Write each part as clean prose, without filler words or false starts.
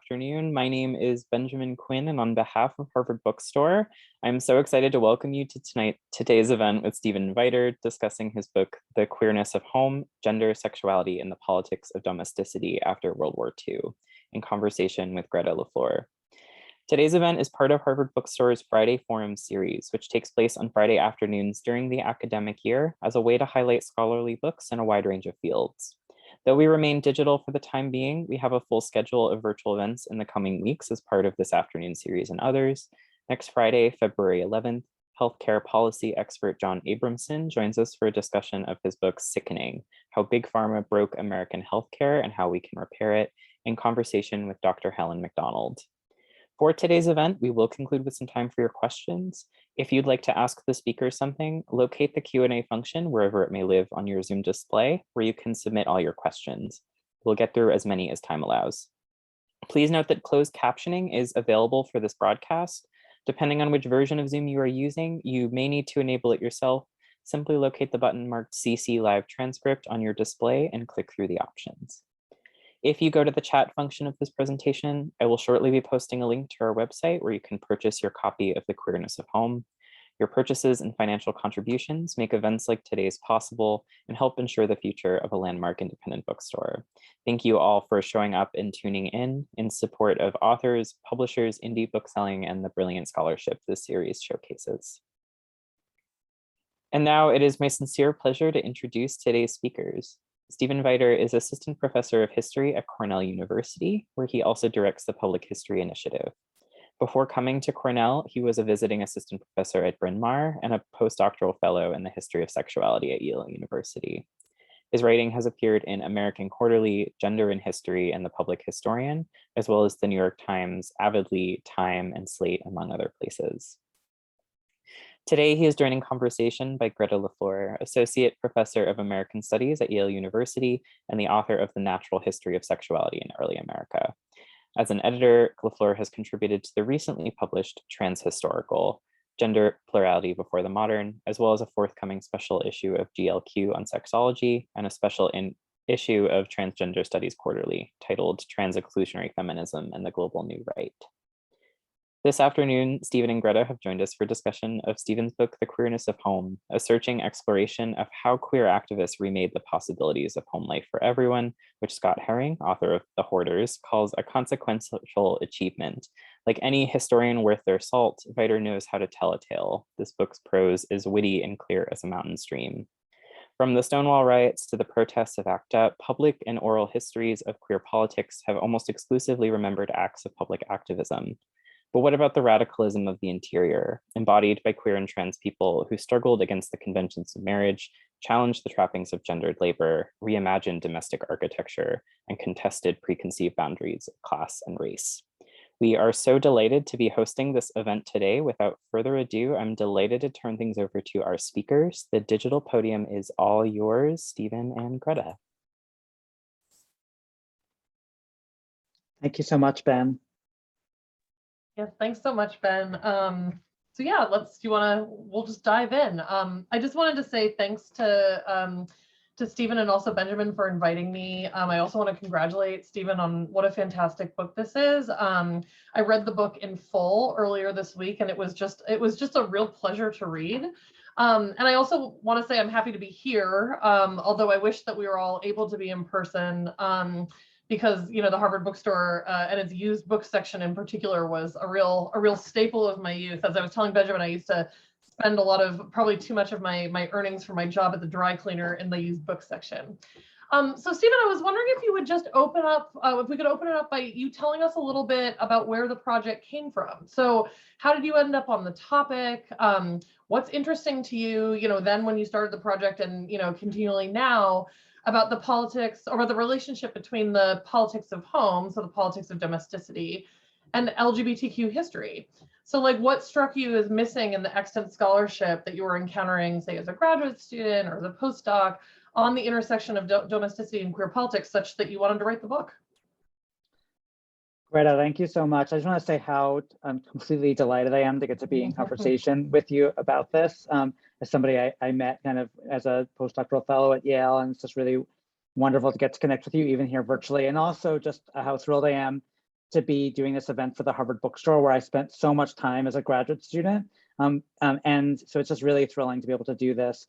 afternoon. My name is Benjamin Quinn, and on behalf of Harvard Bookstore, I'm so excited to welcome you to today's event with STEPHEN VIDER, discussing his book, The Queerness of Home, Gender, Sexuality, and the Politics of Domesticity After World War II, in conversation with Greta LaFleur. Today's event is part of Harvard Bookstore's Friday Forum series, which takes place on Friday afternoons during the academic year as a way to highlight scholarly books in a wide range of fields. Though we remain digital for the time being, we have a full schedule of virtual events in the coming weeks as part of this afternoon series and others. Next Friday, February 11th, healthcare policy expert John Abramson joins us for a discussion of his book, Sickening: How Big Pharma Broke American Healthcare and How We Can Repair It, in conversation with Dr. Helen McDonald. For today's event, we will conclude with some time for your questions. If you'd like to ask the speakers something, locate the Q&A function wherever it may live on your Zoom display, where you can submit all your questions. We'll get through as many as time allows. Please note that closed captioning is available for this broadcast. Depending on which version of Zoom you are using, you may need to enable it yourself. Simply locate the button marked CC Live Transcript on your display and click through the options. If you go to the chat function of this presentation, I will shortly be posting a link to our website where you can purchase your copy of The Queerness of Home. Your purchases and financial contributions make events like today's possible and help ensure the future of a landmark independent bookstore. Thank you all for showing up and tuning in support of authors, publishers, indie bookselling, and the brilliant scholarship this series showcases. And now it is my sincere pleasure to introduce today's speakers. STEPHEN VIDER is Assistant Professor of History at Cornell University, where he also directs the Public History Initiative. Before coming to Cornell, he was a visiting assistant professor at Bryn Mawr and a postdoctoral fellow in the history of sexuality at Yale University. His writing has appeared in American Quarterly, Gender in History, and The Public Historian, as well as the New York Times, Avidly, Time, and Slate, among other places. Today, he is joined in conversation by Greta LaFleur, Associate Professor of American Studies at Yale University and the author of The Natural History of Sexuality in Early America. As an editor, LaFleur has contributed to the recently published Transhistorical: Gender Plurality Before the Modern, as well as a forthcoming special issue of GLQ on sexology and a special issue of Transgender Studies Quarterly titled Trans-Inclusionary Feminism and the Global New Right. This afternoon, Stephen and Greta have joined us for discussion of Stephen's book, The Queerness of Home, a searching exploration of how queer activists remade the possibilities of home life for everyone, which Scott Herring, author of The Hoarders, calls a consequential achievement. Like any historian worth their salt, Vider knows how to tell a tale. This book's prose is witty and clear as a mountain stream. From the Stonewall riots to the protests of ACT UP, public and oral histories of queer politics have almost exclusively remembered acts of public activism. But what about the radicalism of the interior, embodied by queer and trans people who struggled against the conventions of marriage, challenged the trappings of gendered labor, reimagined domestic architecture, and contested preconceived boundaries of class and race? We are so delighted to be hosting this event today. Without further ado, I'm delighted to turn things over to our speakers. The digital podium is all yours, Stephen and Greta. Thank you so much, Ben. Yes, thanks so much, Ben. So yeah, we'll just dive in. I just wanted to say thanks to Stephen and also Benjamin for inviting me. I also want to congratulate Stephen on what a fantastic book this is. I read the book in full earlier this week, and it was just a real pleasure to read. And I also want to say I'm happy to be here, although I wish that we were all able to be in person. Because the Harvard Bookstore and its used book section in particular was a real staple of my youth. As I was telling Benjamin, I used to spend probably too much of my earnings for my job at the dry cleaner in the used book section. So Stephen, I was wondering if you would just open up, if we could open it up by you telling us a little bit about where the project came from. So how did you end up on the topic? What's interesting to you, then when you started the project and, continually now, about the politics or the relationship between the politics of home, so the politics of domesticity, and LGBTQ history. So what struck you as missing in the extant scholarship that you were encountering, say as a graduate student or as a postdoc, on the intersection of domesticity and queer politics, such that you wanted to write the book? Greta, thank you so much. I just want to say how completely delighted I am to get to be in conversation with you about this. As somebody I met kind of as a postdoctoral fellow at Yale, and it's just really wonderful to get to connect with you even here virtually, and also just how thrilled I am to be doing this event for the Harvard Bookstore, where I spent so much time as a graduate student. And so it's just really thrilling to be able to do this.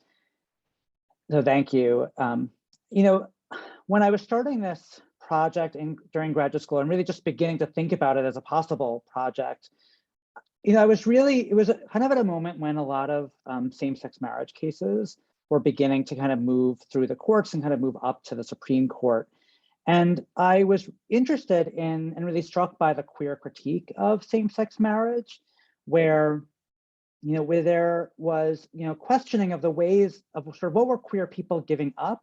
So thank you. You know, when I was starting this project during graduate school and really just beginning to think about it as a possible project, you know, it was kind of at a moment when a lot of same-sex marriage cases were beginning to kind of move through the courts and kind of move up to the Supreme Court. And I was interested in and really struck by the queer critique of same-sex marriage, where there was, questioning of the ways of sort of what were queer people giving up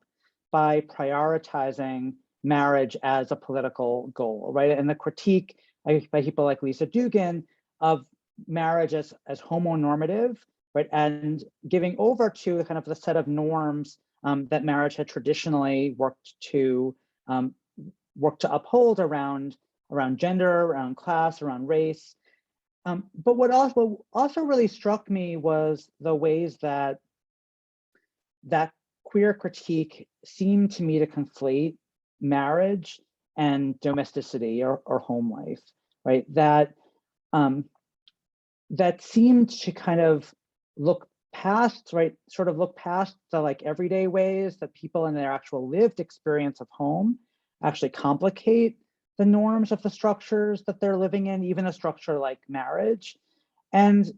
by prioritizing marriage as a political goal, right? And the critique by people like Lisa Dugan of marriage as homonormative, right? And giving over to kind of the set of norms that marriage had traditionally worked to uphold around gender, around class, around race. But what also really struck me was the ways that queer critique seemed to me to conflate marriage and domesticity or home life, right? That seemed to kind of look past, right? Sort of look past the like everyday ways that people in their actual lived experience of home actually complicate the norms of the structures that they're living in, even a structure like marriage. And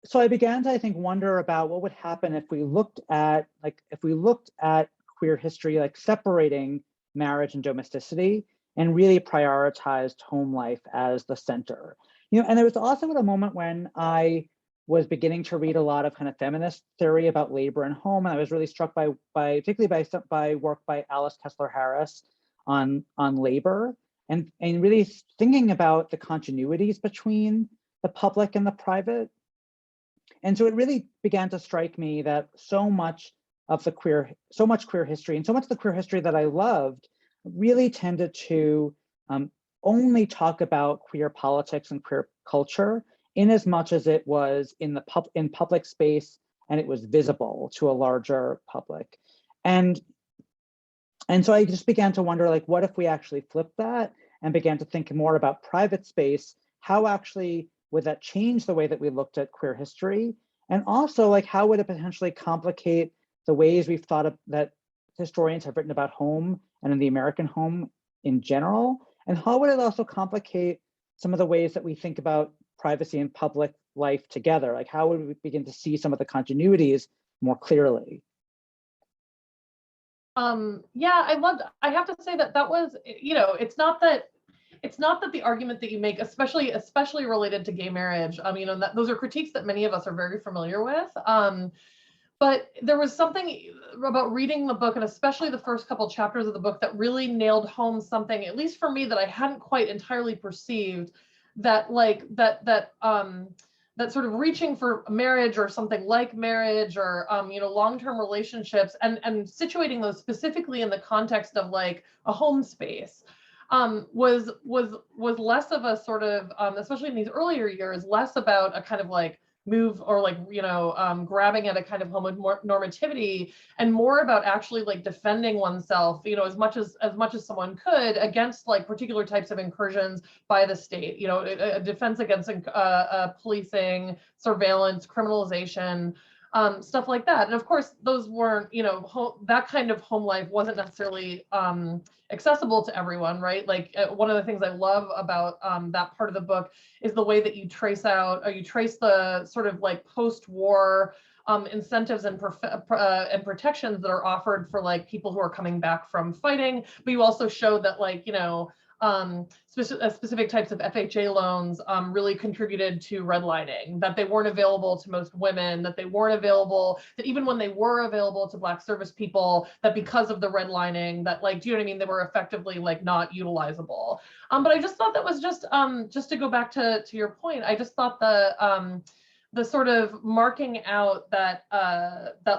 so I began to, I think, wonder about what would happen if we looked at queer history, like separating marriage and domesticity and really prioritized home life as the center. And there was also at a moment when I was beginning to read a lot of kind of feminist theory about labor and home, and I was really struck by particularly by work by Alice Kessler Harris on labor and really thinking about the continuities between the public and the private. And so it really began to strike me that so much queer history and so much of the queer history that I loved really tended to only talk about queer politics and queer culture in as much as it was in public space and it was visible to a larger public. And so I just began to wonder, like, what if we actually flipped that and began to think more about private space? How actually would that change the way that we looked at queer history? And also, like, how would it potentially complicate the ways we've thought of that historians have written about home and in the American home in general? And how would it also complicate some of the ways that we think about privacy and public life together? Like, how would we begin to see some of the continuities more clearly? Yeah, I have to say that was, it's not that the argument that you make, especially related to gay marriage, those are critiques that many of us are very familiar with. But there was something about reading the book, and especially the first couple chapters of the book, that really nailed home something, at least for me, that I hadn't quite entirely perceived, that that sort of reaching for marriage or something like marriage or long-term relationships and situating those specifically in the context of like a home space was less of a sort of especially in these earlier years, less about a kind of like move or like grabbing at a kind of homonormativity, and more about actually like defending oneself as much as someone could against like particular types of incursions by the state, a defense against policing, surveillance, criminalization, stuff like that. And of course those weren't, that kind of home life wasn't necessarily accessible to everyone, right? Like one of the things I love about that part of the book is the way that you trace the sort of like post-war incentives and protections that are offered for like people who are coming back from fighting. But you also show that like, specific types of FHA loans really contributed to redlining, that they weren't available to most women, that even when they were available to Black service people, that because of the redlining, that like, do you know what I mean? They were effectively like not utilizable. But I just thought that was just to go back to your point, I just thought the sort of marking out that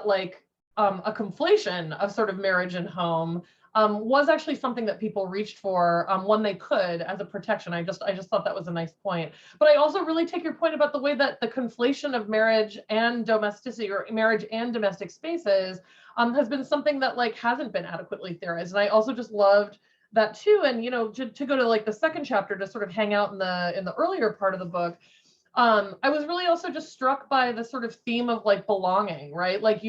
like a conflation of sort of marriage and home was actually something that people reached for when they could as a protection. I just thought that was a nice point. But I also really take your point about the way that the conflation of marriage and domesticity, or marriage and domestic spaces, has been something that like hasn't been adequately theorized. And I also just loved that too. And, you know, to go to like the second chapter, to sort of hang out in the earlier part of the book, I was really also just struck by the sort of theme of like belonging, right? Like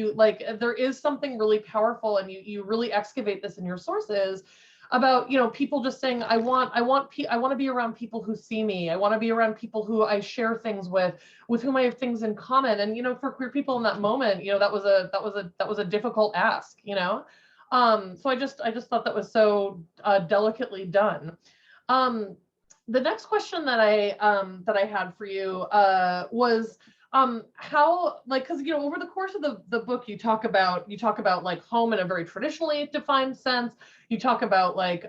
there is something really powerful, and you really excavate this in your sources about, you know, people just saying, I want to be around people who see me. I want to be around people who I share things with whom I have things in common. And, you know, for queer people in that moment, you know, that was a difficult ask, you know? So I just thought that was so delicately done. The next question that I had for you was how, like, because, you know, over the course of the book, you talk about like home in a very traditionally defined sense. You talk about like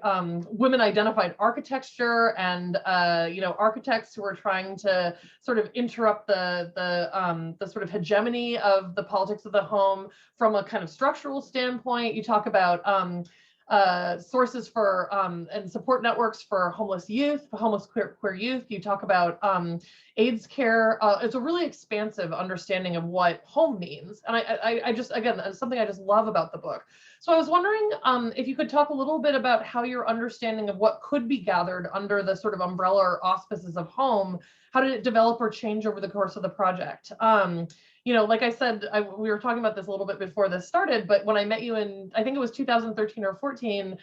women identified architecture and you know, architects who are trying to sort of interrupt the sort of hegemony of the politics of the home from a kind of structural standpoint. You talk about sources for and support networks for homeless youth, homeless queer youth. You talk about AIDS care. It's a really expansive understanding of what home means. And I just, again, it's something I just love about the book. So I was wondering if you could talk a little bit about how your understanding of what could be gathered under the sort of umbrella or auspices of home, how did it develop or change over the course of the project? You know, like I said, we were talking about this a little bit before this started, but when I met you in, I think it was 2013 or 14,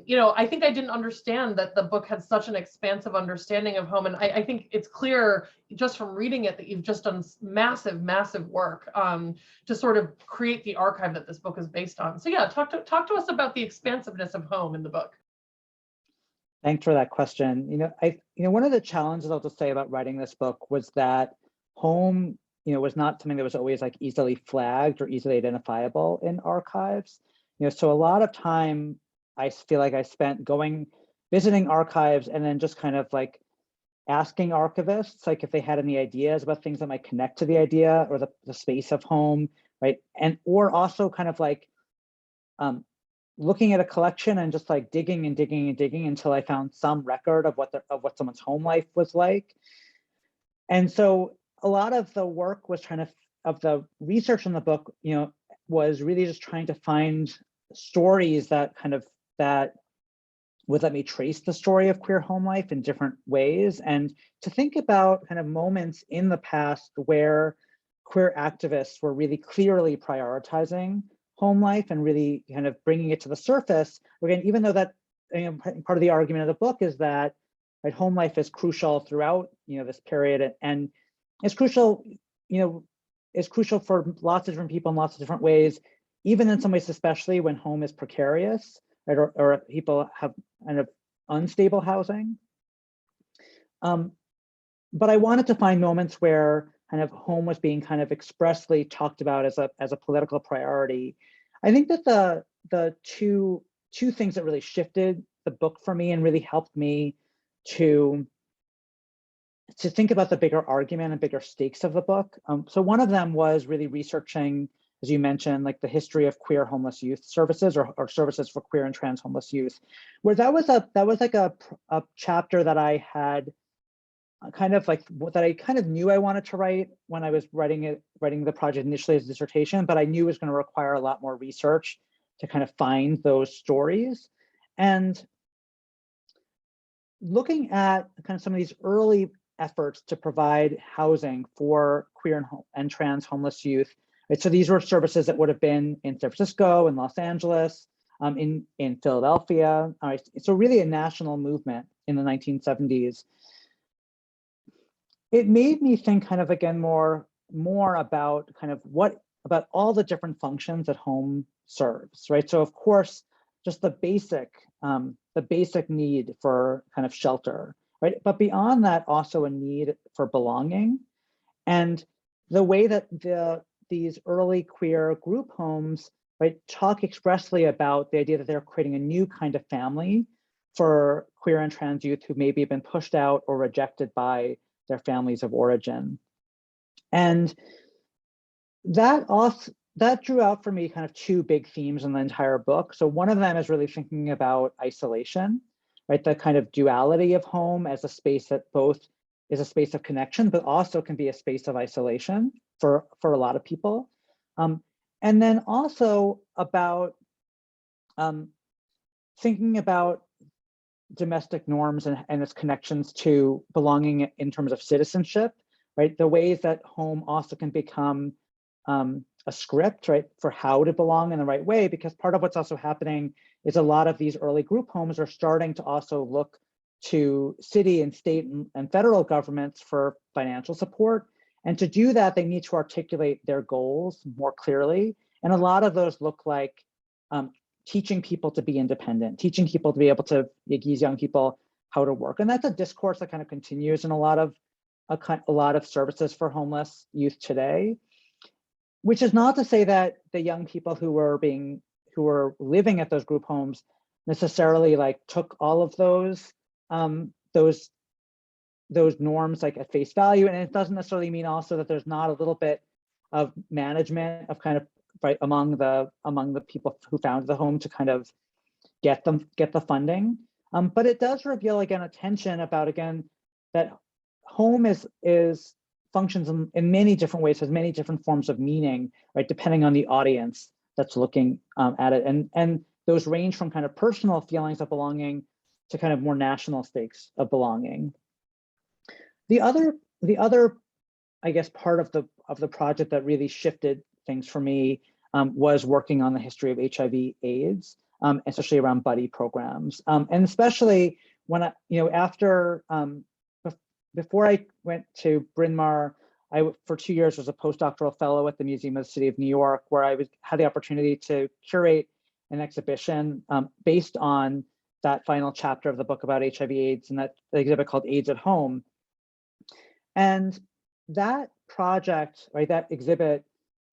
you know, I think I didn't understand that the book had such an expansive understanding of home. And I think it's clear just from reading it that you've just done massive, massive work to sort of create the archive that this book is based on. So yeah, talk to us about the expansiveness of home in the book. Thanks for that question. You know, one of the challenges I'll just say about writing this book was that home, you know, was not something that was always like easily flagged or easily identifiable in archives. You know, so a lot of time I feel like I spent visiting archives and then just kind of like asking archivists, like if they had any ideas about things that might connect to the idea or the space of home, right? And, or also kind of like looking at a collection and just like digging and digging and digging until I found some record of what someone's home life was like. And so a lot of the work was of the research in the book, you know, was really just trying to find stories that would let me trace the story of queer home life in different ways, and to think about kind of moments in the past where queer activists were really clearly prioritizing home life and really kind of bringing it to the surface. Again, even though that, you know, part of the argument of the book is that, right, home life is crucial throughout, you know, this period, and it's crucial, you know, is crucial for lots of different people in lots of different ways, even in some ways, especially when home is precarious, right, or people have kind of unstable housing. But I wanted to find moments where kind of home was being kind of expressly talked about as a political priority. I think that the two things that really shifted the book for me and really helped me to think about the bigger argument and bigger stakes of the book. So one of them was really researching, as you mentioned, like the history of queer homeless youth services or services for queer and trans homeless youth, where that was like a chapter that I had that I kind of knew I wanted to write when I was writing the project initially as a dissertation, but I knew it was going to require a lot more research to kind of find those stories. And looking at kind of some of these early efforts to provide housing for queer and trans homeless youth. Right? So these were services that would have been in San Francisco, in Los Angeles, in Philadelphia. So really a national movement in the 1970s. It made me think kind of, again, more about kind of about all the different functions that home serves, right? So of course, just the basic need for kind of shelter, right? But beyond that, also a need for belonging. And the way that these early queer group homes, right, talk expressly about the idea that they're creating a new kind of family for queer and trans youth who maybe have been pushed out or rejected by their families of origin. And that drew out for me kind of two big themes in the entire book. So one of them is really thinking about isolation, right? The kind of duality of home as a space that both is a space of connection, but also can be a space of isolation for a lot of people. And then also about thinking about domestic norms and its connections to belonging in terms of citizenship, right? The ways that home also can become a script, right, for how to belong in the right way, because part of what's also happening is a lot of these early group homes are starting to also look to city and state and federal governments for financial support. And to do that, they need to articulate their goals more clearly. And a lot of those look like teaching people to be independent, teaching people to be able to these young people how to work. And that's a discourse that kind of continues in a lot of services for homeless youth today, which is not to say that the young people who were living at those group homes necessarily like took all of those norms like at face value. And it doesn't necessarily mean also that there's not a little bit of management of kind of right among the people who founded the home to kind of get the funding. But it does reveal again a tension about that home is functions in many different ways, has many different forms of meaning, right, depending on the audience that's looking at it. And those range from kind of personal feelings of belonging to kind of more national stakes of belonging. The other, I guess, part of the project that really shifted things for me was working on the history of HIV/AIDS, especially around buddy programs, and especially when before I went to Bryn Mawr, I for 2 years was a postdoctoral fellow at the Museum of the City of New York, where I had the opportunity to curate an exhibition based on that final chapter of the book about HIV/AIDS, and that exhibit called AIDS at Home. And that project, right, that exhibit,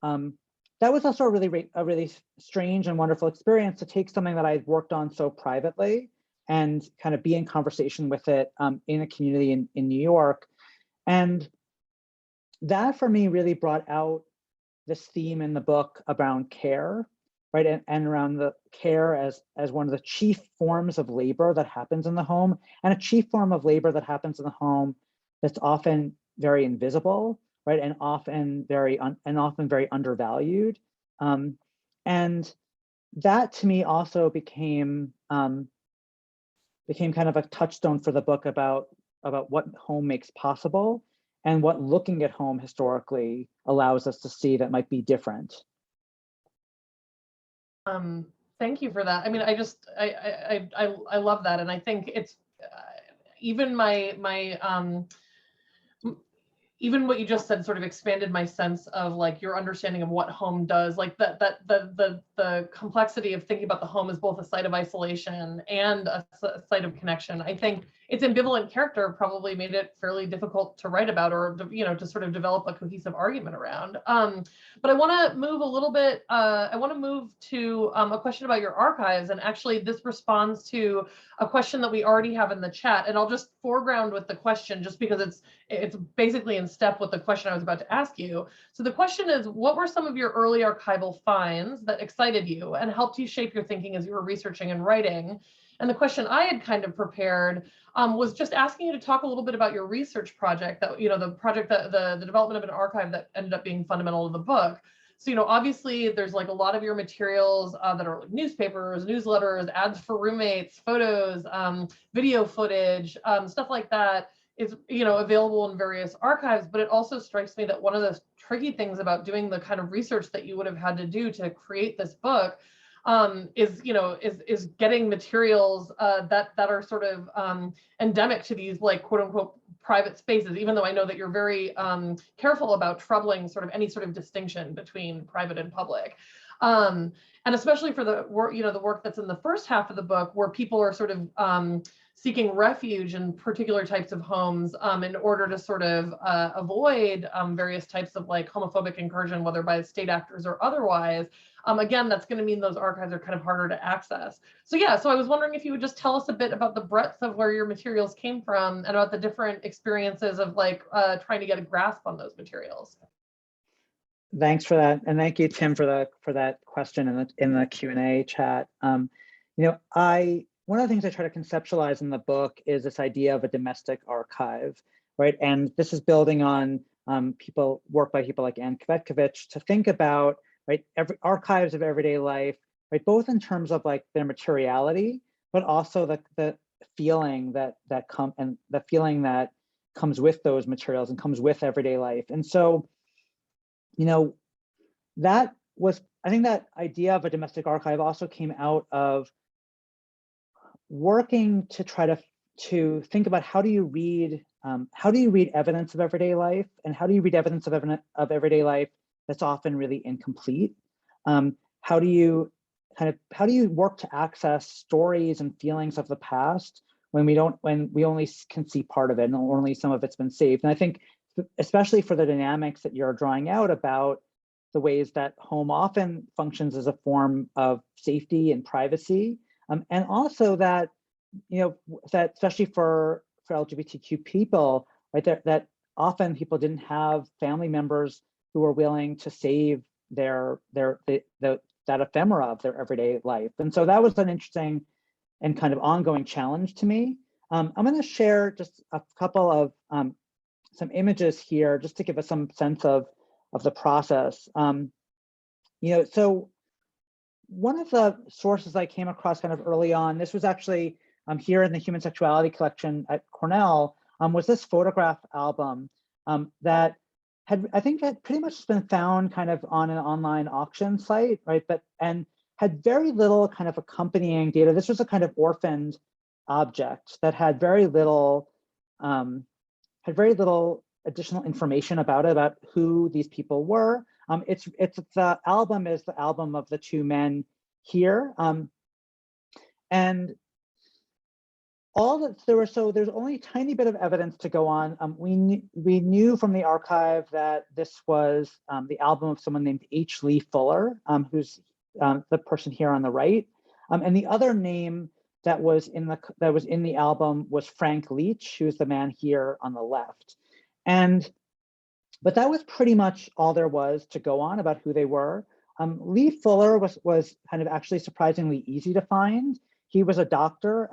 that was also a really strange and wonderful experience to take something that I'd worked on so privately and kind of be in conversation with it in a community in New York. And that for me really brought out this theme in the book around care, right? And around the care as one of the chief forms of labor that happens in the home, and a chief form of labor that happens in the home that's often very invisible, right? And often very undervalued. And that to me also became kind of a touchstone for the book about what home makes possible and what looking at home historically allows us to see that might be different. Thank you for that. I mean, I love that, and I think it's even even what you just said sort of expanded my sense of like your understanding of what home does, like the complexity of thinking about the home as both a site of isolation and a site of connection. I think its ambivalent character probably made it fairly difficult to write about, or to sort of develop a cohesive argument around. But I want to move a little bit. I want to move to a question about your archives, and actually this responds to a question that we already have in the chat, and I'll just foreground with the question just because it's basically in step with the question I was about to ask you. So the question is, what were some of your early archival finds that excited you and helped you shape your thinking as you were researching and writing? And the question I had kind of prepared was just asking you to talk a little bit about your research project, that the project that the development of an archive that ended up being fundamental to the book. So obviously there's like a lot of your materials that are like newspapers, newsletters, ads for roommates, photos, video footage, stuff like that is available in various archives. But it also strikes me that one of the tricky things about doing the kind of research that you would have had to do to create this book is getting materials that are sort of endemic to these like quote unquote private spaces, even though I know that you're very careful about troubling sort of any sort of distinction between private and public. And especially for the work, the work that's in the first half of the book, where people are sort of seeking refuge in particular types of homes in order to sort of avoid various types of like homophobic incursion, whether by state actors or otherwise. Again, that's going to mean those archives are kind of harder to access. So yeah, so I was wondering if you would just tell us a bit about the breadth of where your materials came from and about the different experiences of like trying to get a grasp on those materials. Thanks for that, and thank you, Tim, for that question in the Q&A chat. One of the things I try to conceptualize in the book is this idea of a domestic archive, right? And this is building on work by people like Anne Kvetkovich to think about, right, archives of everyday life, right, both in terms of like their materiality, but also the feeling that comes with those materials and comes with everyday life. And so, I think that idea of a domestic archive also came out of working to try to think about how do you read evidence of everyday life, and how do you read evidence of everyday life that's often really incomplete? How do you work to access stories and feelings of the past when we only can see part of it and only some of it's been saved? And I think, especially for the dynamics that you're drawing out about the ways that home often functions as a form of safety and privacy, and also that, that especially for LGBTQ people, right, that often people didn't have family members who were willing to save that ephemera of their everyday life. And so that was an interesting and kind of ongoing challenge to me. I'm going to share just a couple of some images here just to give us some sense of the process. So one of the sources I came across kind of early on, this was actually here in the Human Sexuality collection at Cornell, was this photograph album that I think had pretty much been found kind of on an online auction site, right? And had very little kind of accompanying data. This was a kind of orphaned object that had very little additional information about who these people were. The album is the album of the two men here, and there's only a tiny bit of evidence to go on. We knew from the archive that this was the album of someone named H. Lee Fuller, who's the person here on the right, and the other name that was in the album was Frank Leach, who's the man here on the left. But that was pretty much all there was to go on about who they were. Lee Fuller was kind of actually surprisingly easy to find. He was a doctor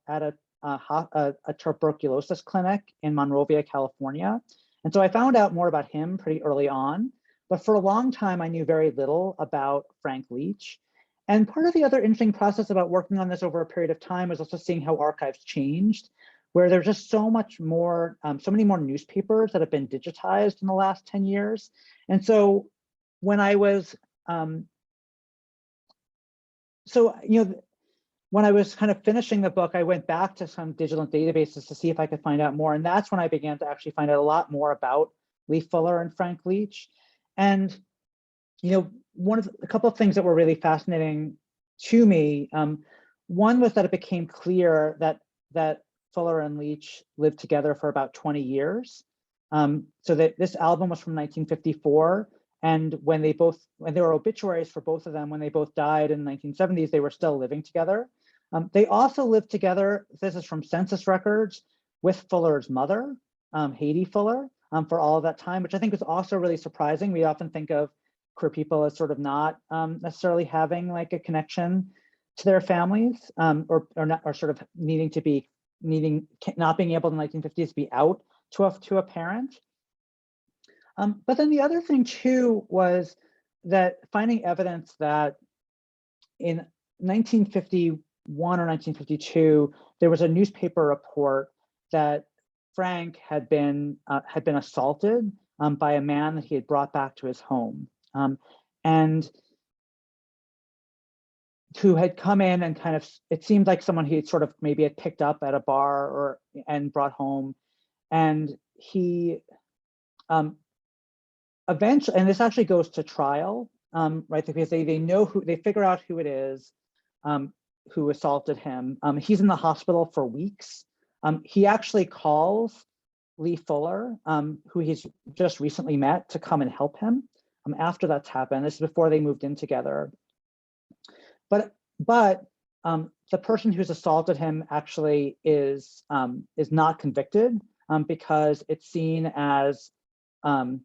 at a tuberculosis clinic in Monrovia, California. And so I found out more about him pretty early on, but for a long time, I knew very little about Frank Leach. And part of the other interesting process about working on this over a period of time was also seeing how archives changed, where there's just so many more newspapers that have been digitized in the last 10 years. And so when I was, when I was kind of finishing the book, I went back to some digital databases to see if I could find out more. And that's when I began to actually find out a lot more about Lee Fuller and Frank Leach. And, a couple of things that were really fascinating to me, one was that it became clear that Fuller and Leach lived together for about 20 years. So that this album was from 1954. And when there were obituaries for both of them, when they both died in the 1970s, they were still living together. They also lived together, this is from census records, with Fuller's mother, Haiti Fuller, for all of that time, which I think was also really surprising. We often think of queer people as sort of not necessarily having like a connection to their families, or sort of not being able in the 1950s to be out to a parent. But then the other thing too was that finding evidence that in 1951 or 1952, there was a newspaper report that Frank had been assaulted by a man that he had brought back to his home, and who had come in and kind of, it seemed like someone he had sort of maybe had picked up at a bar and brought home, and he eventually, and this actually goes to trial, right? Because they figure out who it is who assaulted him. He's in the hospital for weeks. He actually calls Lee Fuller, who he's just recently met, to come and help him after that's happened. This is before they moved in together. But the person who's assaulted him actually is not convicted because it's seen as, I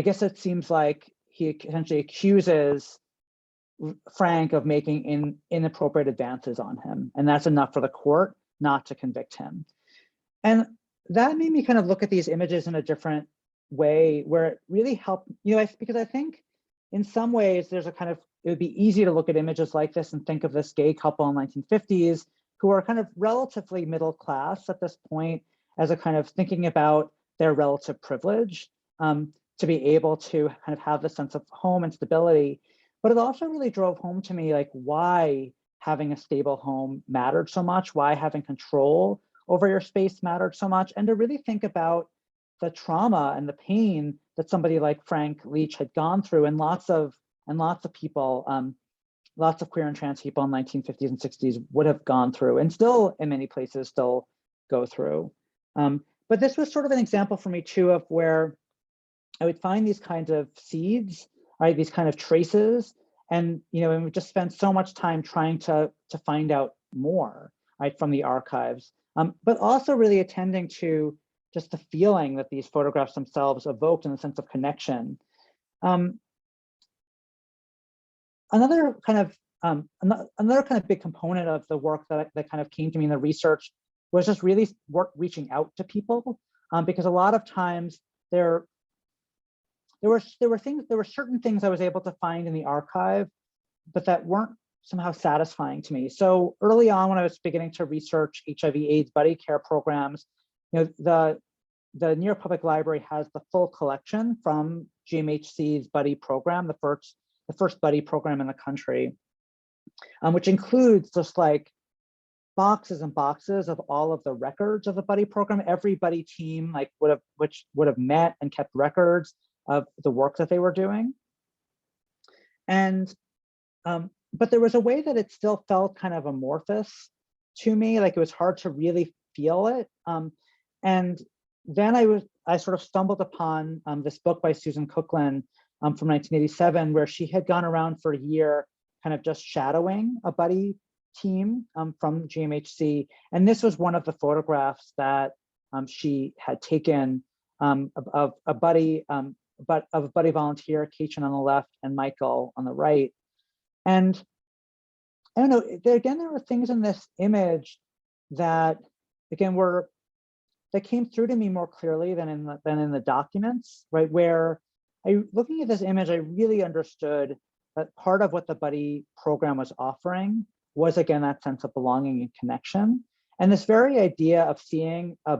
guess it seems like he essentially accuses Frank of making inappropriate advances on him, and that's enough for the court not to convict him. And that made me kind of look at these images in a different way, where it really helped, because I think in some ways it would be easy to look at images like this and think of this gay couple in the 1950s who are kind of relatively middle class at this point, as a kind of thinking about their relative privilege, to be able to kind of have the sense of home and stability. But it also really drove home to me like why having a stable home mattered so much, why having control over your space mattered so much, and to really think about the trauma and the pain that somebody like Frank Leach had gone through, and lots of people, lots of queer and trans people in the 1950s and 60s would have gone through, and still in many places still go through. But this was sort of an example for me too of where I would find these kinds of seeds, right? These kind of traces, and and we just spent so much time trying to find out more, right, from the archives, but also really attending to just the feeling that these photographs themselves evoked in a sense of connection. Another kind of big component of the work that kind of came to me in the research was just really reaching out to people, because a lot of times there were certain things I was able to find in the archive, but that weren't somehow satisfying to me. So early on, when I was beginning to research HIV/AIDS buddy care programs, the New York Public Library has the full collection from GMHC's buddy program, the first buddy program in the country, which includes just like boxes and boxes of all of the records of the buddy program. Every buddy team would have met and kept records of the work that they were doing. And but there was a way that it still felt kind of amorphous to me, like it was hard to really feel it. And then I sort of stumbled upon this book by Susan Cookland from 1987, where she had gone around for a year kind of just shadowing a buddy team from GMHC. And this was one of the photographs that she had taken of a buddy volunteer, Katrin on the left and Michael on the right. And I don't know, there were things in this image that, again, that came through to me more clearly than in the documents, right? Where looking at this image, I really understood that part of what the buddy program was offering was, again, that sense of belonging and connection. And this very idea of seeing a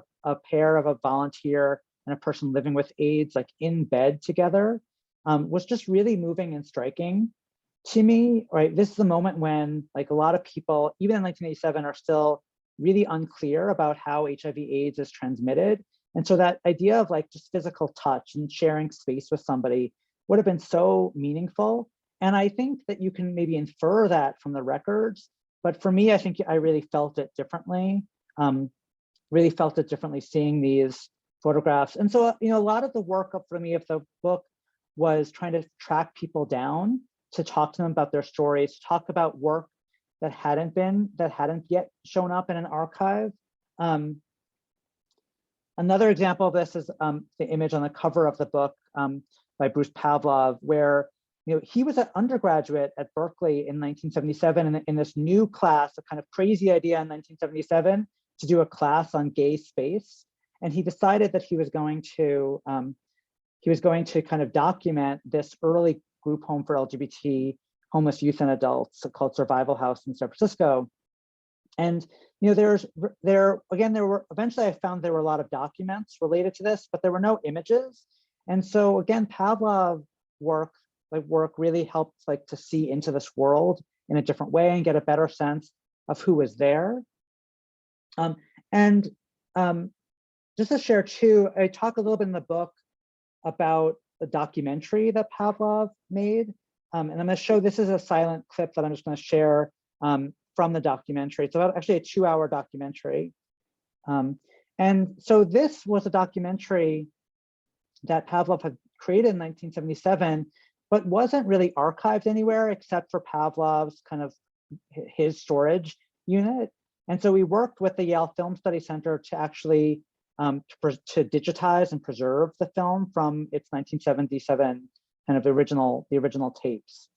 pair of a volunteer and a person living with AIDS like in bed together was just really moving and striking to me, right? This is the moment when like a lot of people, even in 1987, are still really unclear about how HIV/AIDS is transmitted. And so that idea of like just physical touch and sharing space with somebody would have been so meaningful. And I think that you can maybe infer that from the records, but for me, I think I really felt it differently, seeing these photographs. And so, a lot of the work for me of the book was trying to track people down, to talk to them about their stories, to talk about work that hadn't yet shown up in an archive. Another example of this is the image on the cover of the book by Bruce Pavlov, where he was an undergraduate at Berkeley in 1977 in this new class, a kind of crazy idea in 1977 to do a class on gay space, and he decided that he was going to kind of document this early group home for LGBT homeless youth and adults called Survival House in San Francisco. And eventually I found there were a lot of documents related to this, but there were no images. And so again, Pavlov work really helped to see into this world in a different way and get a better sense of who was there. Just to share too, I talk a little bit in the book about the documentary that Pavlov made. And I'm going to show, this is a silent clip that I'm just going to share from the documentary. It's about actually a 2-hour documentary. And so this was a documentary that Pavlov had created in 1977, but wasn't really archived anywhere except for Pavlov's kind of his storage unit. And so we worked with the Yale Film Study Center to actually to digitize and preserve the film from its 1977 kind of the original tapes.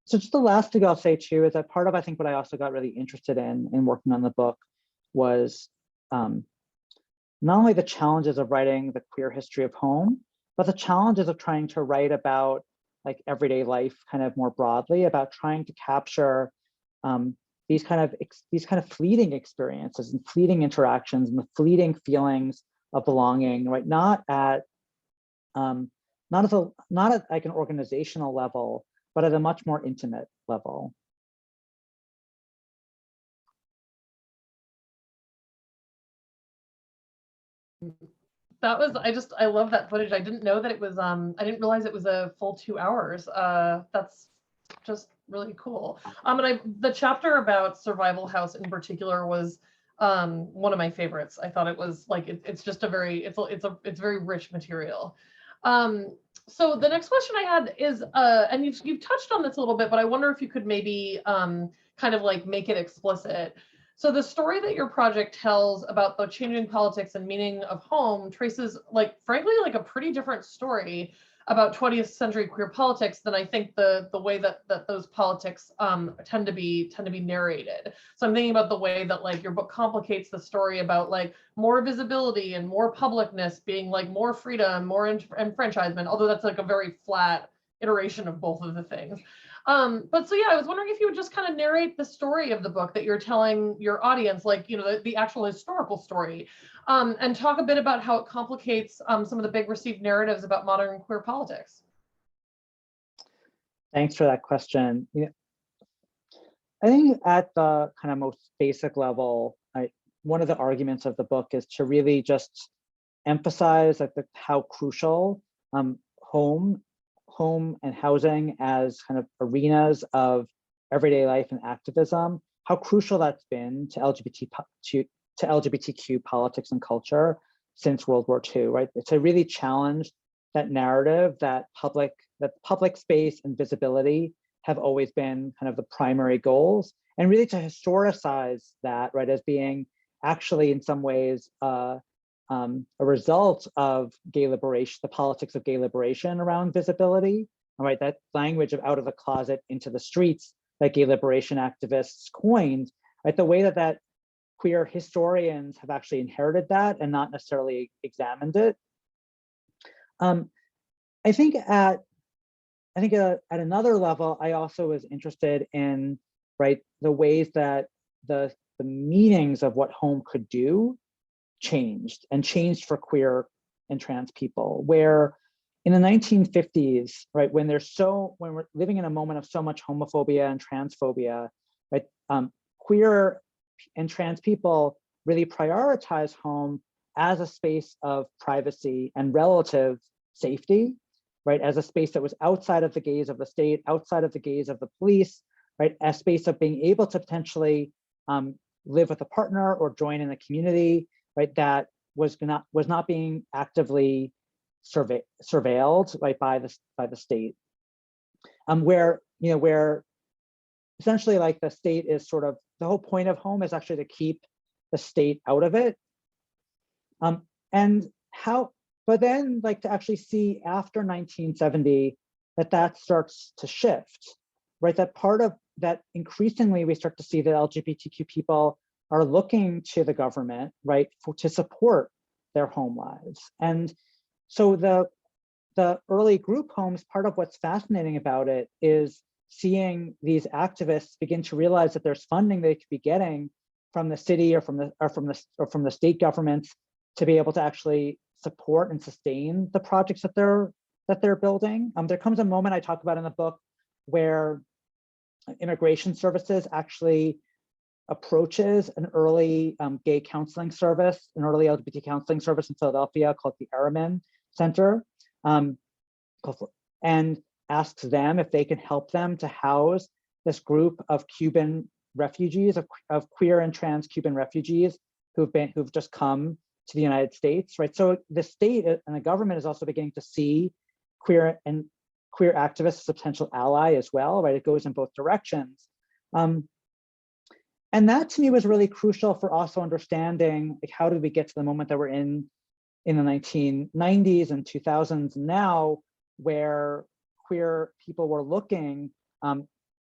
So just the last thing I'll say too is that part of, I think, what I also got really interested in working on the book was not only the challenges of writing the queer history of home, but the challenges of trying to write about like everyday life kind of more broadly, about trying to capture these kind of fleeting experiences and fleeting interactions and the fleeting feelings of belonging, right? Not at like an organizational level, but at a much more intimate level. That was, I love that footage. I didn't know that it was, I didn't realize it was a full 2 hours. That's just really cool. And the chapter about Survival House in particular was one of my favorites. I thought it was like, it's just a very, it's very rich material. So the next question I had is, and you've touched on this a little bit, but I wonder if you could maybe kind of like make it explicit. So the story that your project tells about the changing politics and meaning of home traces, like, frankly, like a pretty different story about 20th century queer politics than I think the way that those politics tend to be narrated. So I'm thinking about the way that like your book complicates the story about like more visibility and more publicness being like more freedom, more enfranchisement, although that's like a very flat iteration of both of the things. But so yeah, I was wondering if you would just kind of narrate the story of the book that you're telling your audience, like, you know, the actual historical story, and talk a bit about how it complicates some of the big received narratives about modern queer politics. Thanks for that question. Yeah. I think at the kind of most basic level, one of the arguments of the book is to really just emphasize like how crucial home and housing as kind of arenas of everyday life and activism, how crucial that's been to LGBTQ politics and culture since World War II, right? To really challenge that narrative that public space and visibility have always been kind of the primary goals, and really to historicize that, right, as being actually in some ways a result of gay liberation, the politics of gay liberation around visibility, all right, that language of out of the closet into the streets that gay liberation activists coined, right, the way that queer historians have actually inherited that and not necessarily examined it. I think at another level, I also was interested in, right, the ways that the meanings of what home could do changed for queer and trans people, where in the 1950s, right, when we're living in a moment of so much homophobia and transphobia, right, queer and trans people really prioritize home as a space of privacy and relative safety, right, as a space that was outside of the gaze of the state, outside of the gaze of the police, right, a space of being able to potentially live with a partner or join in a community, right, that was not being actively surveilled, right, by the state, where essentially like the state is sort of, the whole point of home is actually to keep the state out of it, but then like to actually see after 1970 that starts to shift, right, that part of that increasingly we start to see that LGBTQ people are looking to the government, right, to support their home lives. And so the early group homes, part of what's fascinating about it is seeing these activists begin to realize that there's funding they could be getting from the city or from the state governments to be able to actually support and sustain the projects that they're building. There comes a moment I talk about in the book where immigration services actually approaches an early gay counseling service, an early LGBT counseling service in Philadelphia called the Ehrman Center, and asks them if they can help them to house this group of Cuban refugees, of queer and trans Cuban refugees who've just come to the United States, right? So the state and the government is also beginning to see queer activists as a potential ally as well, right? It goes in both directions. And that to me was really crucial for also understanding, like, how did we get to the moment that we're in the 1990s and 2000s now, where queer people were looking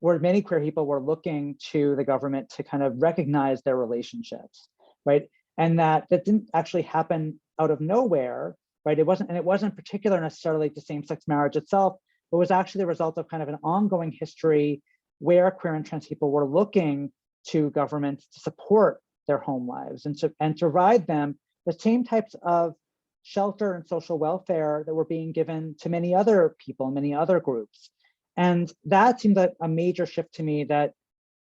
where many queer people were looking to the government to kind of recognize their relationships, right? And that didn't actually happen out of nowhere, right? It wasn't particular necessarily to same-sex marriage itself, but was actually the result of kind of an ongoing history where queer and trans people were looking to governments to support their home lives and to provide them the same types of shelter and social welfare that were being given to many other people, many other groups. And that seemed like a major shift to me that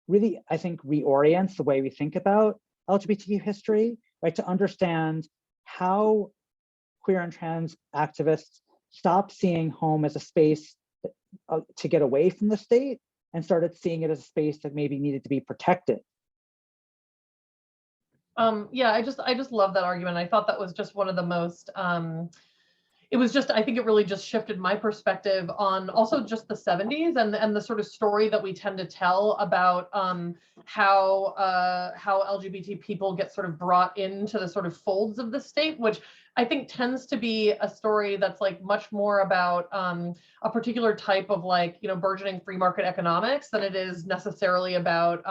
really, I think, reorients the way we think about LGBTQ history, right? To understand how queer and trans activists stopped seeing home as a space to get away from the state and started seeing it as a space that maybe needed to be protected. Yeah, I just love that argument. I thought that was just one of the most, it was just, I think it really just shifted my perspective on also just the 70s and the sort of story that we tend to tell about how LGBT people get sort of brought into the sort of folds of the state, which I think tends to be a story that's like much more about a particular type of like, burgeoning free market economics than it is necessarily about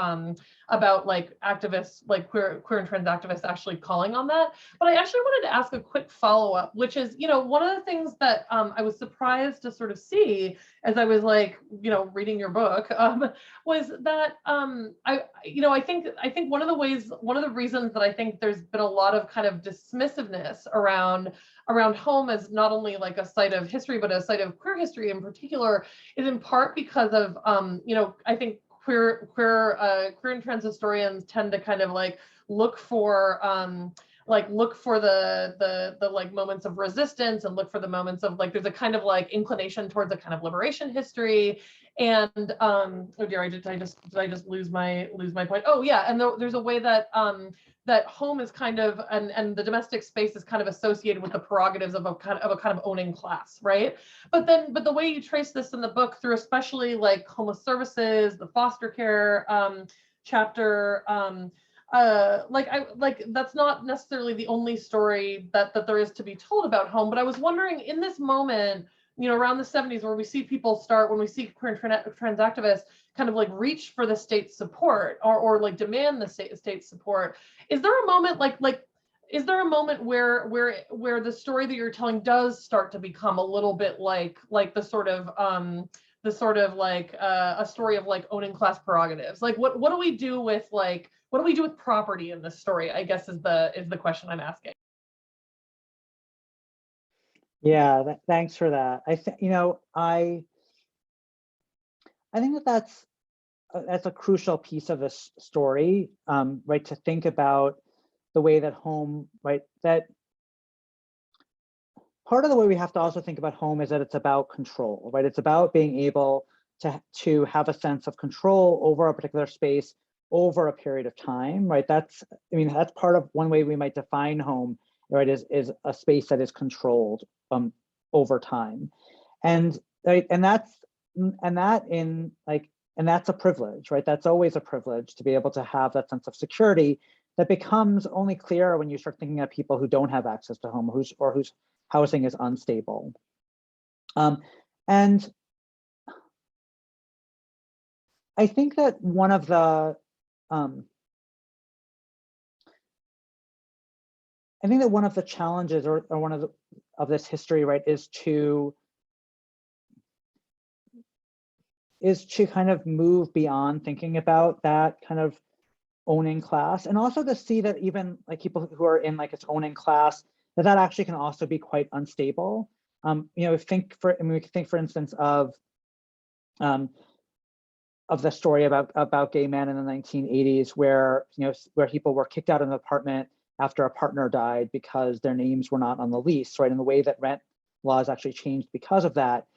like activists, like queer and trans activists actually calling on that. But I actually wanted to ask a quick follow-up, which is, one of the things that I was surprised to sort of see as I was like, reading your book, was that I think one of the reasons that I think there's been a lot of kind of dismissiveness around home as not only like a site of history, but a site of queer history in particular, is in part because of I think queer and trans historians tend to kind of like look for the like moments of resistance and look for the moments of like, there's a kind of like inclination towards a kind of liberation history. And oh dear, did I just lose my point? Oh yeah, and there's a way that that home is kind of and the domestic space is kind of associated with the prerogatives of a kind of owning class, right? But the way you trace this in the book through especially like homeless services, the foster care chapter, that's not necessarily the only story that there is to be told about home. But I was wondering, in this moment, around the 70s, where we see people when we see queer and trans activists kind of like reach for the state's support or like demand the state's support, is there a moment is there a moment where the story that you're telling does start to become a little bit like the sort of like a story of like owning class prerogatives? Like what do we do with property in this story, I guess is the question I'm asking. Yeah, thanks for that. I think I think that's a crucial piece of this story, right? To think about the way that home, right? That part of the way we have to also think about home is that it's about control, right? It's about being able to have a sense of control over a particular space over a period of time, right? That's part of one way we might define home, right? Is a space that is controlled over time, and right, and that's a privilege, right? That's always a privilege to be able to have that sense of security that becomes only clearer when you start thinking of people who don't have access to home, whose housing is unstable. And I think that one of the challenges or one of this history, right, is to kind of move beyond thinking about that kind of owning class, and also to see that even like people who are in like its owning class, that actually can also be quite unstable. We can think, for instance, of the story about gay men in the 1980s, where people were kicked out of an apartment after a partner died because their names were not on the lease, right? And the way that rent laws actually changed because of that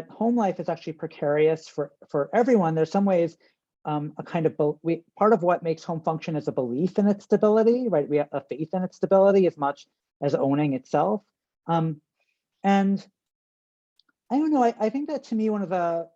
home life is actually precarious for everyone. There's some ways a kind of part of what makes home function is a belief in its stability, right? We have a faith in its stability as much as owning itself. And I don't know, I think that to me, one of the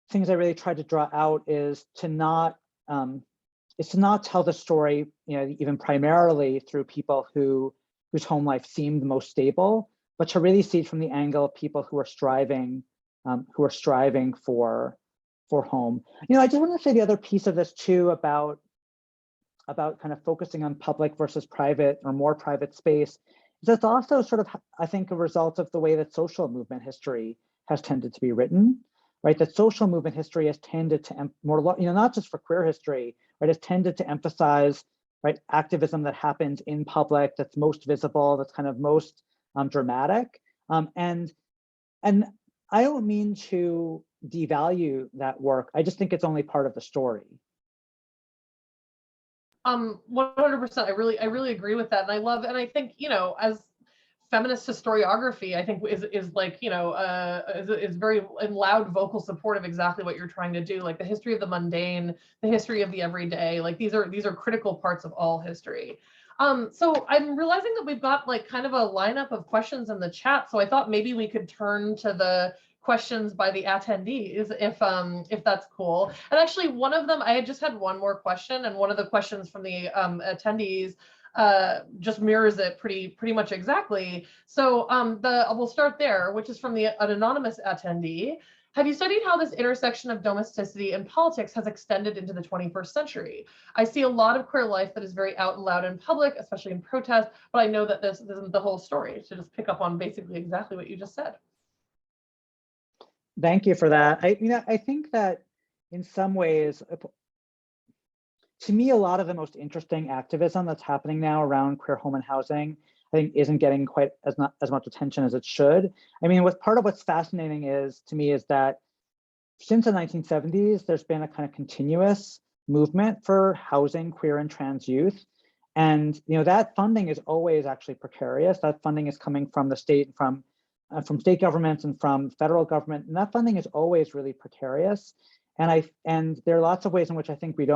things I really tried to draw out is to not tell the story, even primarily through people whose home life seemed most stable, but to really see it from the angle of people who are striving who are striving for home. You know, I just want to say the other piece of this too about kind of focusing on public versus private or more private space is that's also sort of, I think, a result of the way that social movement history has tended to be written, right? That social movement history has tended to more, you know, not just for queer history, right? Has tended to emphasize, right, activism that happens in public, that's most visible, that's kind of most dramatic, and I don't mean to devalue that work. I just think it's only part of the story. 100%. I really agree with that. And I think, you know, as feminist historiography, I think is like, you know, is very in loud vocal support of exactly what you're trying to do. Like the history of the mundane, the history of the everyday, like these are critical parts of all history. So I'm realizing that we've got like kind of a lineup of questions in the chat. So I thought maybe we could turn to the questions by the attendees if that's cool. And actually one of them, I had just had one more question, and one of the questions from the attendees just mirrors it pretty much exactly. So we'll start there, which is from an anonymous attendee. Have you studied how this intersection of domesticity and politics has extended into the 21st century? I see a lot of queer life that is very out and loud in public, especially in protest, but I know that this isn't the whole story. To just pick up on basically exactly what you just said. Thank you for that. I think that in some ways, to me, a lot of the most interesting activism that's happening now around queer home and housing, I think, isn't getting quite as much attention as it should. I mean, part of what's fascinating to me is that since the 1970s, there's been a kind of continuous movement for housing queer and trans youth. And, you know, that funding is always actually precarious. That funding is coming from the state, from state governments and from federal government. And that funding is always really precarious. And there are lots of ways in which I think we're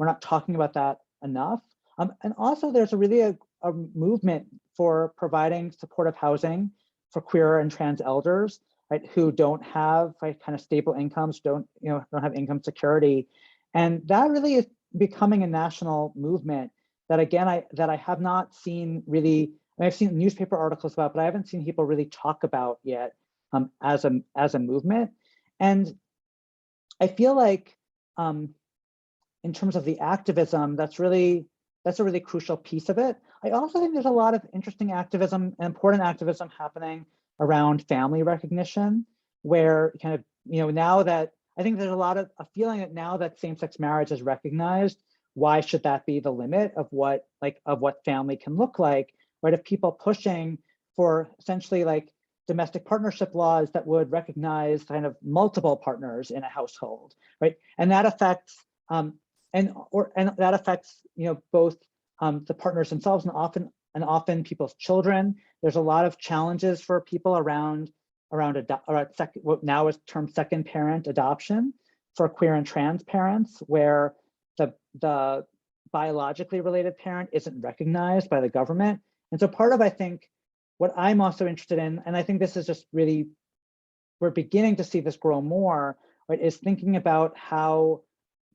not talking about that enough. And also there's a movement for providing supportive housing for queer and trans elders, right, who don't have kind of stable incomes, don't have income security. And that really is becoming a national movement that, again, I have not seen really. I've seen newspaper articles about, but I haven't seen people really talk about yet as a movement. And I feel like in terms of the activism, that's a really crucial piece of it. I also think there's a lot of interesting activism and important activism happening around family recognition, where kind of, you know, now that I think there's a feeling that now that same-sex marriage is recognized, why should that be the limit of what family can look like? Right, of people pushing for essentially like domestic partnership laws that would recognize kind of multiple partners in a household, right? And that affects that affects, you know, both the partners themselves and often people's children. There's a lot of challenges for people around what now is termed second parent adoption for queer and trans parents, where the biologically related parent isn't recognized by the government. And so part of, I think, what I'm also interested in, and I think this is just really, we're beginning to see this grow more, right, is thinking about how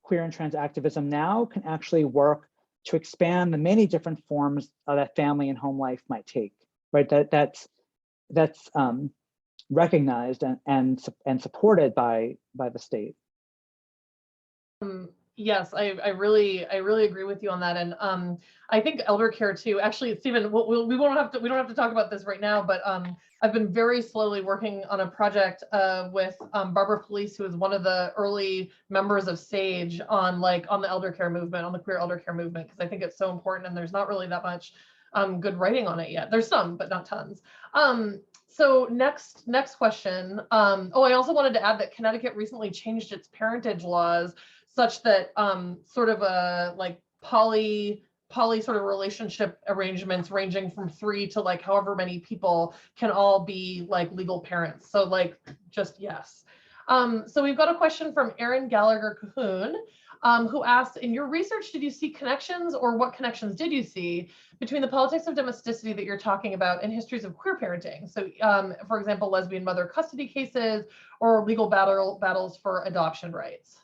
queer and trans activism now can actually work to expand the many different forms that family and home life might take, right? That's recognized and supported by the state. Yes, I really agree with you on that, and I think elder care too. Actually, Stephen, we don't have to talk about this right now, but I've been very slowly working on a project with Barbara Police, who is one of the early members of SAGE, on the elder care movement, on the queer elder care movement, because I think it's so important, and there's not really that much good writing on it yet. There's some, but not tons. So next question. I also wanted to add that Connecticut recently changed its parentage laws such that sort of a like poly sort of relationship arrangements ranging from 3 to like however many people can all be like legal parents. So like just yes. So we've got a question from Erin Gallagher Cahoon, who asked, in your research, did you see connections, or what connections did you see between the politics of domesticity that you're talking about and histories of queer parenting? So for example, lesbian mother custody cases or legal battles for adoption rights.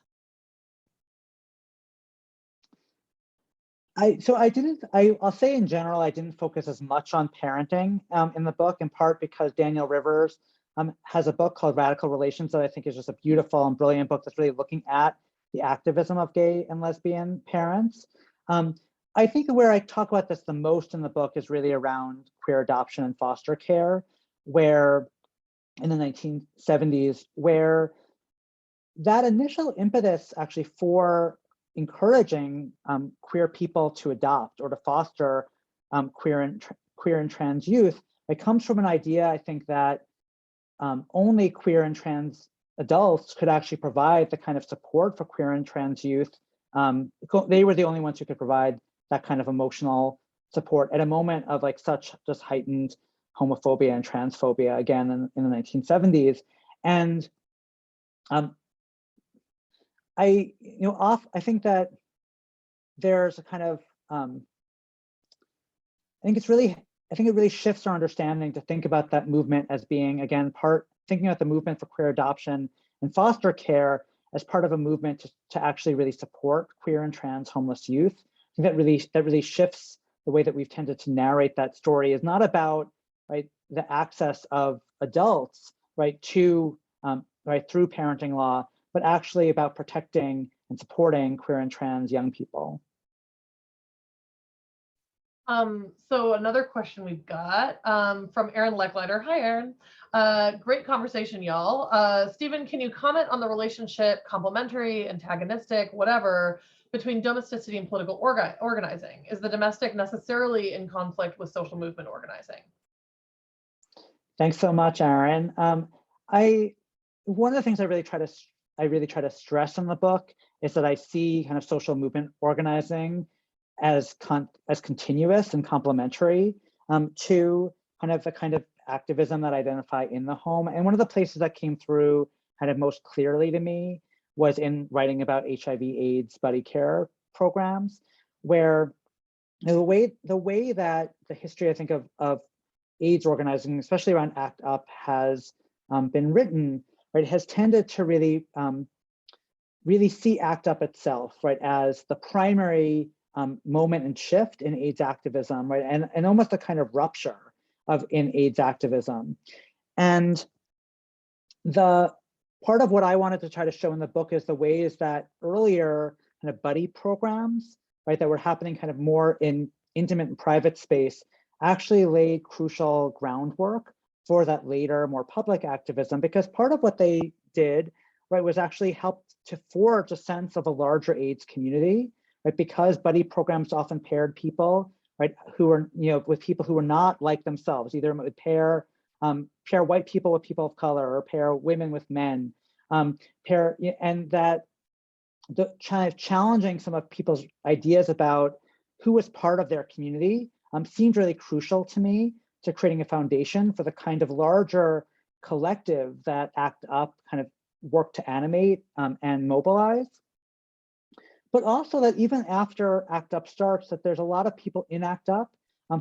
I'll say in general, I didn't focus as much on parenting in the book, in part because Daniel Rivers, has a book called Radical Relations that I think is just a beautiful and brilliant book that's really looking at the activism of gay and lesbian parents. I think where I talk about this the most in the book is really around queer adoption and foster care, where in the 1970s, where that initial impetus actually for encouraging queer people to adopt or to foster queer and trans youth, it comes from an idea, I think, that only queer and trans adults could actually provide the kind of support for queer and trans youth. They were the only ones who could provide that kind of emotional support at a moment of like such just heightened homophobia and transphobia, again, in the 1970s. And I think that there's a kind of, I think it really shifts our understanding to think about that movement as being, again, thinking about the movement for queer adoption and foster care as part of a movement to actually really support queer and trans homeless youth. I think that really shifts the way that we've tended to narrate that story. Is not about, right, the access of adults, right, to through parenting law, but actually about protecting and supporting queer and trans young people. So another question we've got from Aaron Lecklider. Hi, Aaron. Great conversation, y'all. Stephen, can you comment on the relationship, complementary, antagonistic, whatever, between domesticity and political organizing? Is the domestic necessarily in conflict with social movement organizing? Thanks so much, Aaron. One of the things I really try to stress in the book is that I see kind of social movement organizing as continuous and complementary to the kind of activism that I identify in the home. And one of the places that came through kind of most clearly to me was in writing about HIV/AIDS buddy care programs, where the way that the history, I think, of AIDS organizing, especially around ACT UP, has been written, right, has tended to really see ACT UP itself, right, as the primary moment and shift in AIDS activism, right, and almost a kind of rupture in AIDS activism. And the part of what I wanted to try to show in the book is the ways that earlier kind of buddy programs, right, that were happening kind of more in intimate and private space, actually laid crucial groundwork for that later, more public activism, because part of what they did, right, was actually help to forge a sense of a larger AIDS community, right, because buddy programs often paired people, right, who were, with people who were not like themselves. Either it would pair white people with people of color, or pair women with men, and that the kind of challenging some of people's ideas about who was part of their community seemed really crucial to me to creating a foundation for the kind of larger collective that ACT UP kind of worked to animate and mobilize. But also that even after ACT UP starts, that there's a lot of people in ACT UP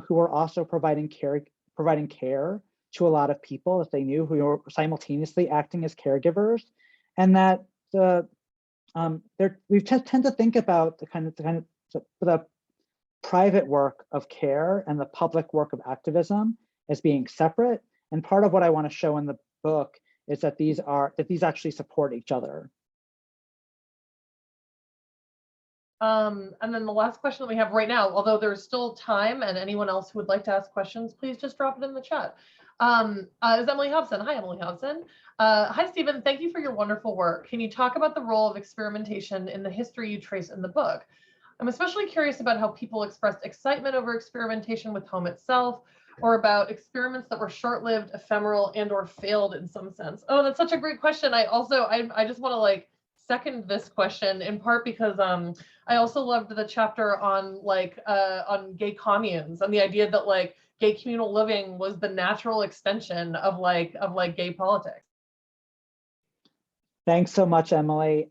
who are also providing care to a lot of people that they knew, who were simultaneously acting as caregivers, and that we tend to think about the private work of care and the public work of activism as being separate. And part of what I want to show in the book is that these actually support each other. And then the last question that we have right now, although there's still time and anyone else who would like to ask questions, please just drop it in the chat. Is Emily Hobson. Hi, Emily Hobson. Hi, Stephen. Thank you for your wonderful work. Can you talk about the role of experimentation in the history you trace in the book? I'm especially curious about how people expressed excitement over experimentation with home itself, or about experiments that were short-lived, ephemeral, and/or failed in some sense. Oh, that's such a great question. I just want to second this question, in part because I also loved the chapter on gay communes and the idea that gay communal living was the natural extension of gay politics. Thanks so much, Emily.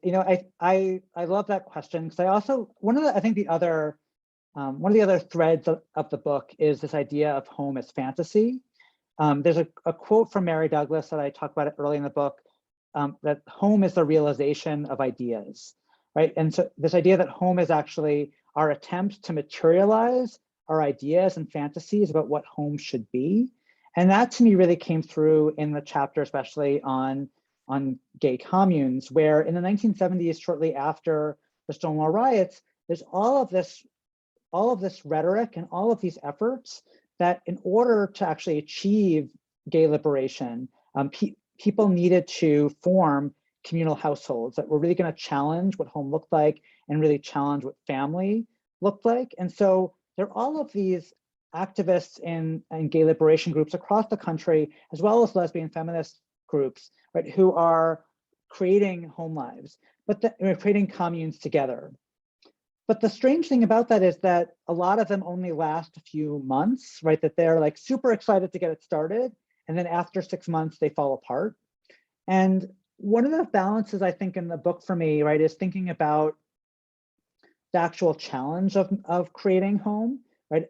I love that question, because I also, one of the other threads of the book is this idea of home as fantasy. There's a quote from Mary Douglas that I talk about it early in the book, that home is the realization of ideas, right? And so this idea that home is actually our attempt to materialize our ideas and fantasies about what home should be. And that to me really came through in the chapter, especially on gay communes, where in the 1970s, shortly after the Stonewall riots, there's all of this rhetoric and all of these efforts that in order to actually achieve gay liberation, people needed to form communal households that were really going to challenge what home looked like and really challenge what family looked like. And so there are all of these activists in gay liberation groups across the country, as well as lesbian feminist groups, right, who are creating home lives, but creating communes together. But the strange thing about that is that a lot of them only last a few months, right? That they're like super excited to get it started. And then after 6 months, they fall apart. And one of the balances I think in the book for me, right, is thinking about the actual challenge of creating home, right?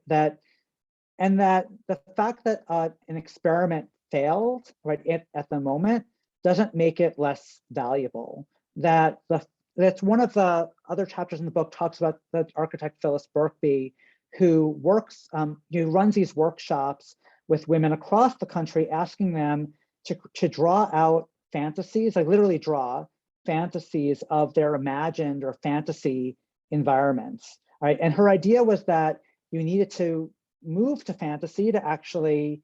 And that the fact that an experiment failed, right, at the moment doesn't make it less valuable. That's one of the other chapters in the book talks about the architect Phyllis Berkby, who runs these workshops with women across the country, asking them to draw out fantasies, like literally draw fantasies of their imagined or fantasy environments, right? And her idea was that you needed to move to fantasy to actually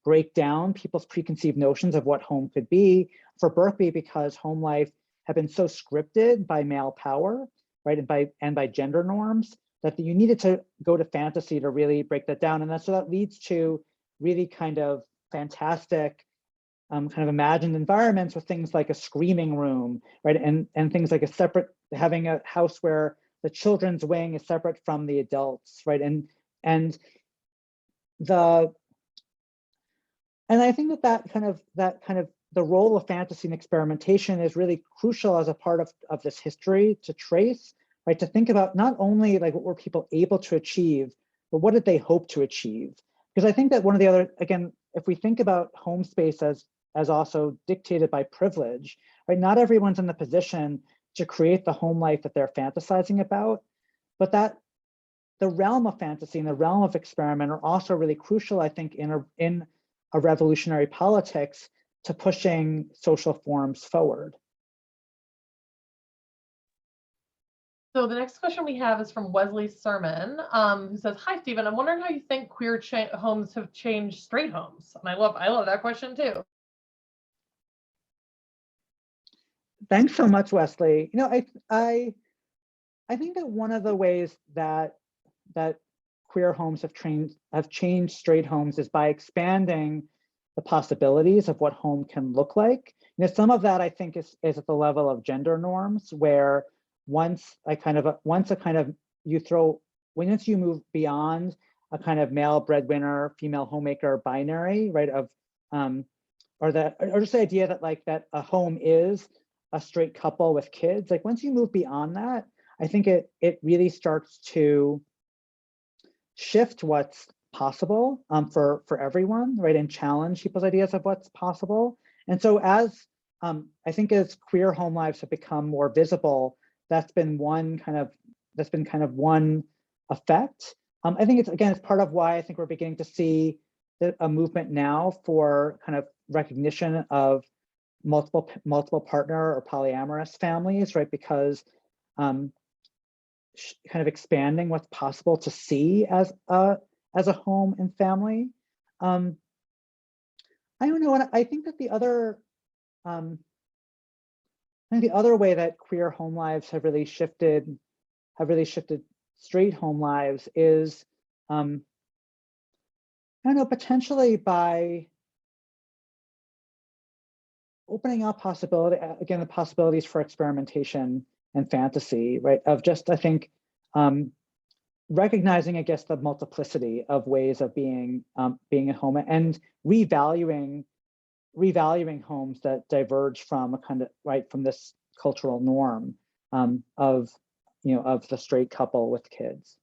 break down people's preconceived notions of what home could be. For Berkby, because home life had been so scripted by male power, right, and by gender norms, that you needed to go to fantasy to really break that down. And so that leads to really kind of fantastic kind of imagined environments with things like a screaming room, right, and things like having a house where the children's wing is separate from the adults, right, and I think that kind of the role of fantasy and experimentation is really crucial as a part of this history to trace, right? To think about not only like what were people able to achieve, but what did they hope to achieve? Because I think that one of the other, again, if we think about home space as also dictated by privilege, right? Not everyone's in the position to create the home life that they're fantasizing about, but that the realm of fantasy and the realm of experiment are also really crucial, I think, in a revolutionary politics to pushing social forms forward. So the next question we have is from Wesley Sermon, who says, "Hi, Stephen. I'm wondering how you think queer homes have changed straight homes." And I love that question too. Thanks so much, Wesley. You know, I think that one of the ways that queer homes have changed straight homes is by expanding the possibilities of what home can look like. You know, some of that I think is at the level of gender norms, where once you move beyond a kind of male breadwinner, female homemaker binary, right? Or just the idea that a home is a straight couple with kids. Like once you move beyond that, I think it really starts to shift what's possible for everyone, right? And challenge people's ideas of what's possible. And so I think as queer home lives have become more visible, that's been kind of one effect. I think it's part of why I think we're beginning to see a movement now for kind of recognition of multiple partner or polyamorous families, right? Because kind of expanding what's possible to see as a home and family. I don't know, and I think that the other way that queer home lives have really shifted straight home lives is, I don't know, potentially by opening up the possibilities for experimentation and fantasy, right? Of just, I think, recognizing, I guess, the multiplicity of ways of being at home and revaluing homes that diverge from a kind of from this cultural norm of the straight couple with kids.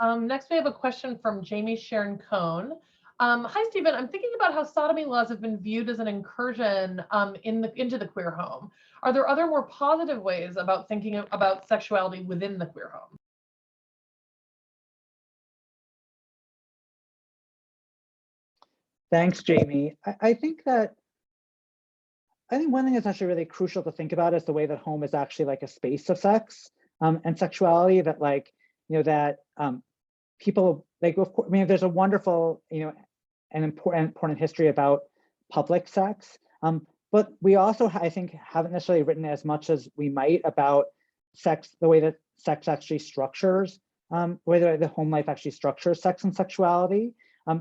Next, we have a question from Jamie Sharon Cohn. Hi, Stephen. I'm thinking about how sodomy laws have been viewed as an incursion into the queer home. Are there other more positive ways about thinking about sexuality within the queer home? Thanks, Jamie. I think one thing that's actually really crucial to think about is the way that home is actually like a space of sex and sexuality, that like, that people, like, of course, I mean, there's a wonderful, an important history about public sex, but we also, I think, haven't necessarily written as much as we might about sex, the way that sex actually structures, the way that the home life actually structures sex and sexuality.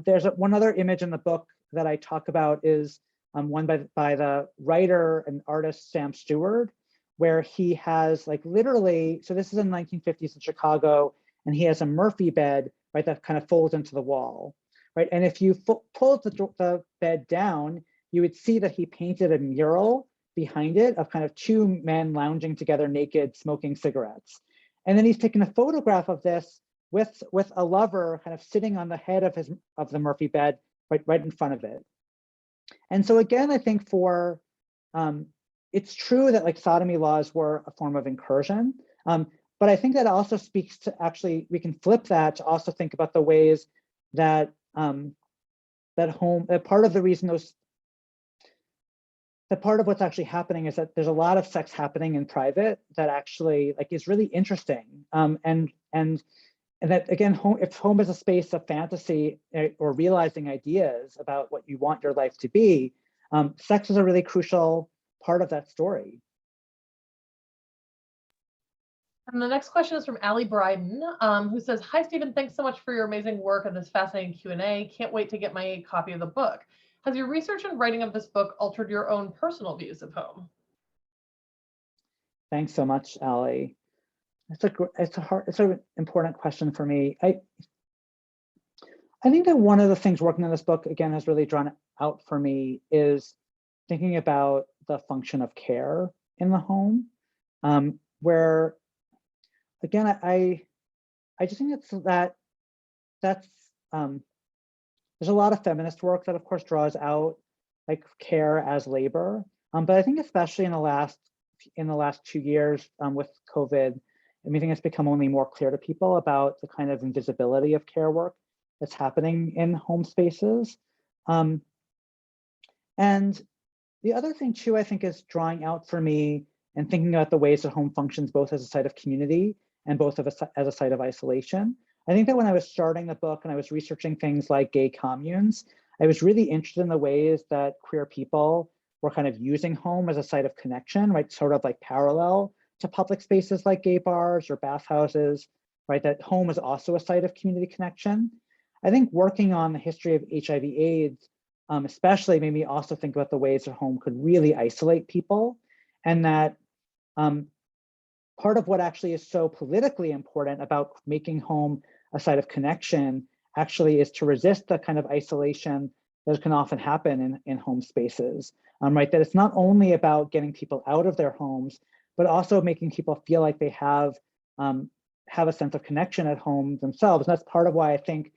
There's one other image in the book that I talk about is one by the writer and artist Sam Stewart, where he has like literally, so this is in the 1950s in Chicago, and he has a Murphy bed, right, that kind of folds into the wall, right? And if you pull the bed down, you would see that he painted a mural behind it of kind of two men lounging together naked, smoking cigarettes. And then he's taken a photograph of this with a lover kind of sitting on the head of the Murphy bed, right in front of it. And so again, I think it's true that like sodomy laws were a form of incursion, but I think that also speaks to, actually, we can flip that to also think about the ways that part of the reason part of what's actually happening is that there's a lot of sex happening in private that actually like is really interesting, and that again, if home is a space of fantasy or realizing ideas about what you want your life to be, sex is a really crucial part of that story. And the next question is from Allie Bryden, who says, "Hi, Stephen, thanks so much for your amazing work and this fascinating Q&A. Can't wait to get my copy of the book. Has your research and writing of this book altered your own personal views of home?" Thanks so much, Allie. It's an important question for me. I think that one of the things working on this book, again, has really drawn out for me is thinking about the function of care in the home, where, again, I just think that's there's a lot of feminist work that, of course, draws out like care as labor, but I think especially in the last 2 years with COVID, I think it's become only more clear to people about the kind of invisibility of care work that's happening in home spaces. And the other thing too, I think, is drawing out for me and thinking about the ways that home functions both as a site of community and both as a site of isolation. I think that when I was starting the book and I was researching things like gay communes, I was really interested in the ways that queer people were kind of using home as a site of connection, right? Sort of like parallel to public spaces like gay bars or bathhouses, right? That home is also a site of community connection. I think working on the history of HIV/AIDS, especially, made me also think about the ways that home could really isolate people, and that part of what actually is so politically important about making home a site of connection actually is to resist the kind of isolation that can often happen in home spaces, right? That it's not only about getting people out of their homes, but also making people feel like they have a sense of connection at home themselves. And that's part of why I think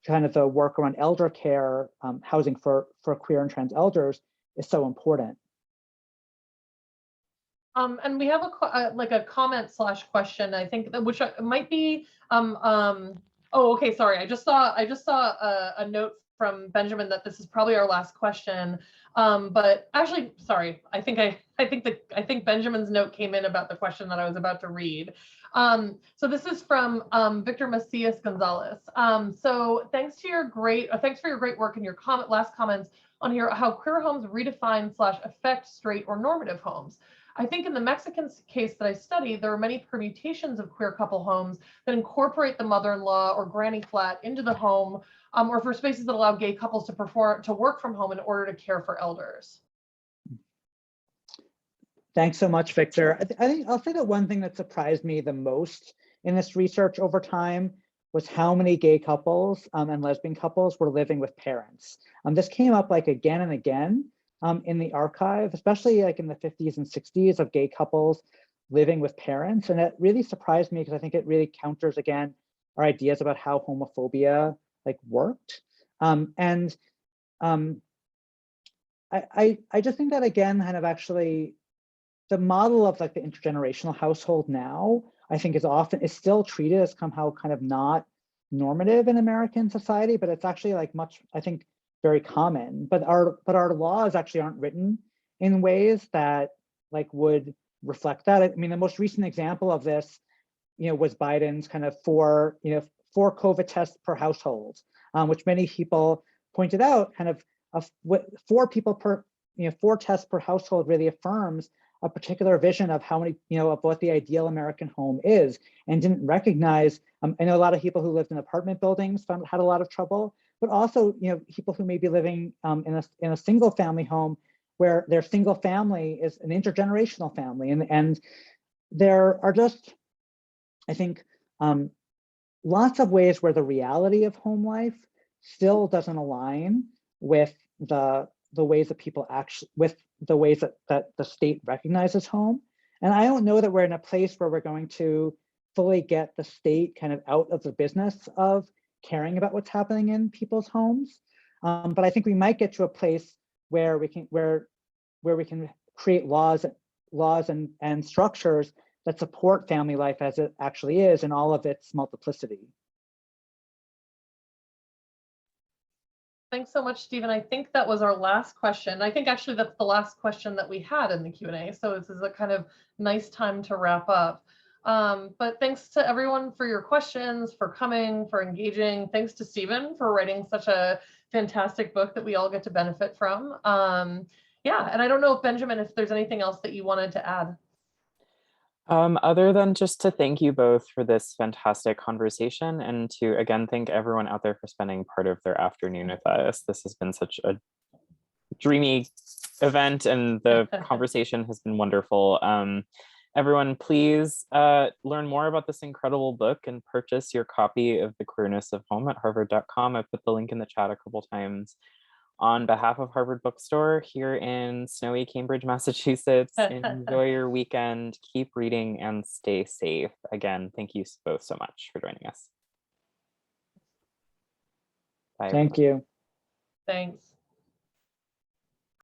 kind of the work around elder care, housing for queer and trans elders is so important. And we have a comment / question, I think, which might be, oh, okay, sorry. I just saw a note from Benjamin that this is probably our last question. But actually, sorry, I think Benjamin's note came in about the question that I was about to read. So this is from Victor Macias Gonzalez. So thanks for your great work and your last comments on here, how queer homes redefine / affect straight or normative homes. I think in the Mexican case that I study, there are many permutations of queer couple homes that incorporate the mother-in-law or granny flat into the home, or for spaces that allow gay couples to work from home in order to care for elders. Thanks so much, Victor. I think I'll say that one thing that surprised me the most in this research over time was how many gay couples and lesbian couples were living with parents. This came up like again and again in the archive, especially like in the 50s and 60s, of gay couples living with parents. And it really surprised me because I think it really counters again our ideas about how homophobia like worked. I just think that again, kind of actually the model of like the intergenerational household now, I think is still treated as somehow kind of not normative in American society, but it's actually like much, I think very common, but our laws actually aren't written in ways that like would reflect that. I mean, the most recent example of this, was Biden's kind of four COVID tests per household, which many people pointed out kind of 4 people per, 4 tests per household really affirms a particular vision of how many, of what the ideal American home is, and didn't recognize, I know a lot of people who lived in apartment buildings had a lot of trouble, but also, people who may be living in a single family home where their single family is an intergenerational family. And there are just, I think, lots of ways where the reality of home life still doesn't align with the ways that people actually, with the ways that the state recognizes home. And I don't know that we're in a place where we're going to fully get the state kind of out of the business of caring about what's happening in people's homes. But I think we might get to a place where we can create laws and structures that support family life as it actually is in all of its multiplicity. Thanks so much, Stephen. I think that was our last question. I think actually that's the last question that we had in the Q&A. So this is a kind of nice time to wrap up. But thanks to everyone for your questions, for coming, for engaging. Thanks to Stephen for writing such a fantastic book that we all get to benefit from. Yeah, and I don't know, Benjamin, if there's anything else that you wanted to add. Other than just to thank you both for this fantastic conversation, and to again thank everyone out there for spending part of their afternoon with us. This has been such a dreamy event, and the conversation has been wonderful. Everyone, please learn more about this incredible book and purchase your copy of The Queerness of Home at harvard.com. I put the link in the chat a couple times. On behalf of Harvard Bookstore here in snowy Cambridge, Massachusetts, enjoy your weekend, keep reading, and stay safe. Again, thank you both so much for joining us. Bye. Thank you. Thanks.